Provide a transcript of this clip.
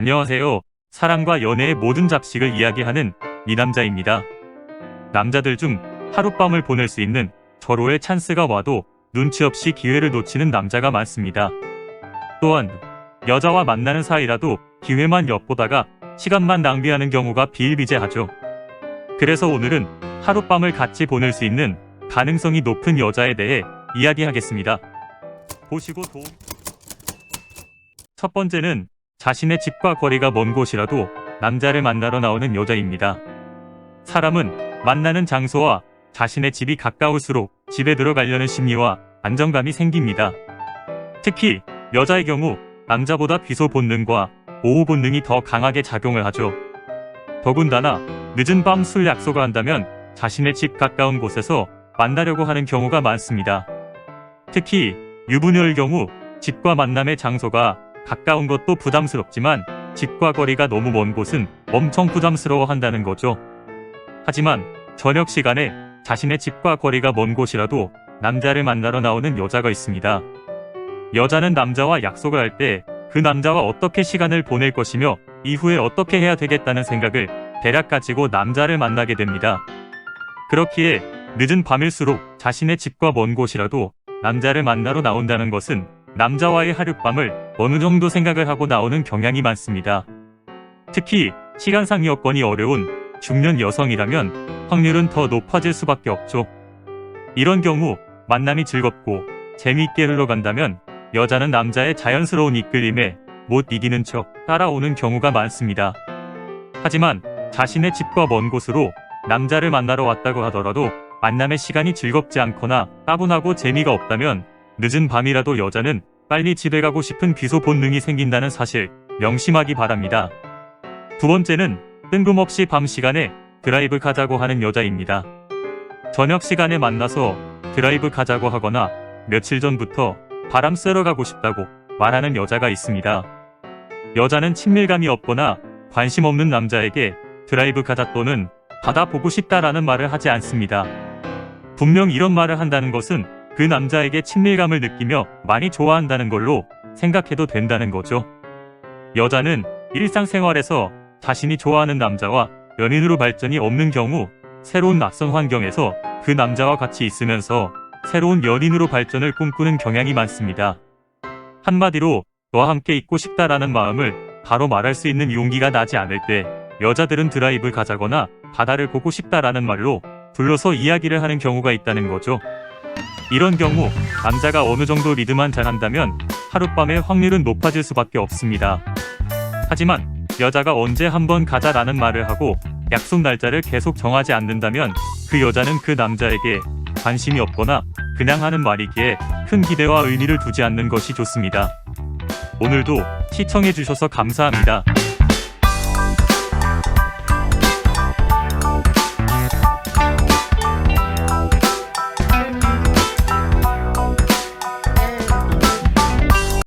안녕하세요. 사랑과 연애의 모든 잡식을 이야기하는 미남자입니다. 남자들 중 하룻밤을 보낼 수 있는 절호의 찬스가 와도 눈치 없이 기회를 놓치는 남자가 많습니다. 또한 여자와 만나는 사이라도 기회만 엿보다가 시간만 낭비하는 경우가 비일비재하죠. 그래서 오늘은 하룻밤을 같이 보낼 수 있는 가능성이 높은 여자에 대해 이야기하겠습니다. 보시고 도움. 첫 번째는 자신의 집과 거리가 먼 곳이라도 남자를 만나러 나오는 여자입니다. 사람은 만나는 장소와 자신의 집이 가까울수록 집에 들어가려는 심리와 안정감이 생깁니다. 특히 여자의 경우 남자보다 비소 본능과 오후 본능이 더 강하게 작용을 하죠. 더군다나 늦은 밤 술 약속을 한다면 자신의 집 가까운 곳에서 만나려고 하는 경우가 많습니다. 특히 유부녀의 경우 집과 만남의 장소가 가까운 것도 부담스럽지만 집과 거리가 너무 먼 곳은 엄청 부담스러워한다는 거죠. 하지만 저녁 시간에 자신의 집과 거리가 먼 곳이라도 남자를 만나러 나오는 여자가 있습니다. 여자는 남자와 약속을 할 때 그 남자와 어떻게 시간을 보낼 것이며 이후에 어떻게 해야 되겠다는 생각을 대략 가지고 남자를 만나게 됩니다. 그렇기에 늦은 밤일수록 자신의 집과 먼 곳이라도 남자를 만나러 나온다는 것은 남자와의 하룻밤을 어느 정도 생각을 하고 나오는 경향이 많습니다. 특히 시간상 여건이 어려운 중년 여성이라면 확률은 더 높아질 수밖에 없죠. 이런 경우 만남이 즐겁고 재미있게 흘러간다면 여자는 남자의 자연스러운 이끌림에 못 이기는 척 따라오는 경우가 많습니다. 하지만 자신의 집과 먼 곳으로 남자를 만나러 왔다고 하더라도 만남의 시간이 즐겁지 않거나 따분하고 재미가 없다면 늦은 밤이라도 여자는 빨리 집에 가고 싶은 비소 본능이 생긴다는 사실 명심하기 바랍니다. 두 번째는 뜬금없이 밤 시간에 드라이브 가자고 하는 여자입니다. 저녁 시간에 만나서 드라이브 가자고 하거나 며칠 전부터 바람 쐬러 가고 싶다고 말하는 여자가 있습니다. 여자는 친밀감이 없거나 관심 없는 남자에게 드라이브 가자 또는 바다 보고 싶다라는 말을 하지 않습니다. 분명 이런 말을 한다는 것은 그 남자에게 친밀감을 느끼며 많이 좋아한다는 걸로 생각해도 된다는 거죠. 여자는 일상생활에서 자신이 좋아하는 남자와 연인으로 발전이 없는 경우 새로운 낯선 환경에서 그 남자와 같이 있으면서 새로운 연인으로 발전을 꿈꾸는 경향이 많습니다. 한마디로 너와 함께 있고 싶다라는 마음을 바로 말할 수 있는 용기가 나지 않을 때 여자들은 드라이브 가자거나 바다를 보고 싶다라는 말로 불러서 이야기를 하는 경우가 있다는 거죠. 이런 경우 남자가 어느 정도 리드만 잘한다면 하룻밤의 확률은 높아질 수밖에 없습니다. 하지만 여자가 언제 한번 가자라는 말을 하고 약속 날짜를 계속 정하지 않는다면 그 여자는 그 남자에게 관심이 없거나 그냥 하는 말이기에 큰 기대와 의미를 두지 않는 것이 좋습니다. 오늘도 시청해주셔서 감사합니다.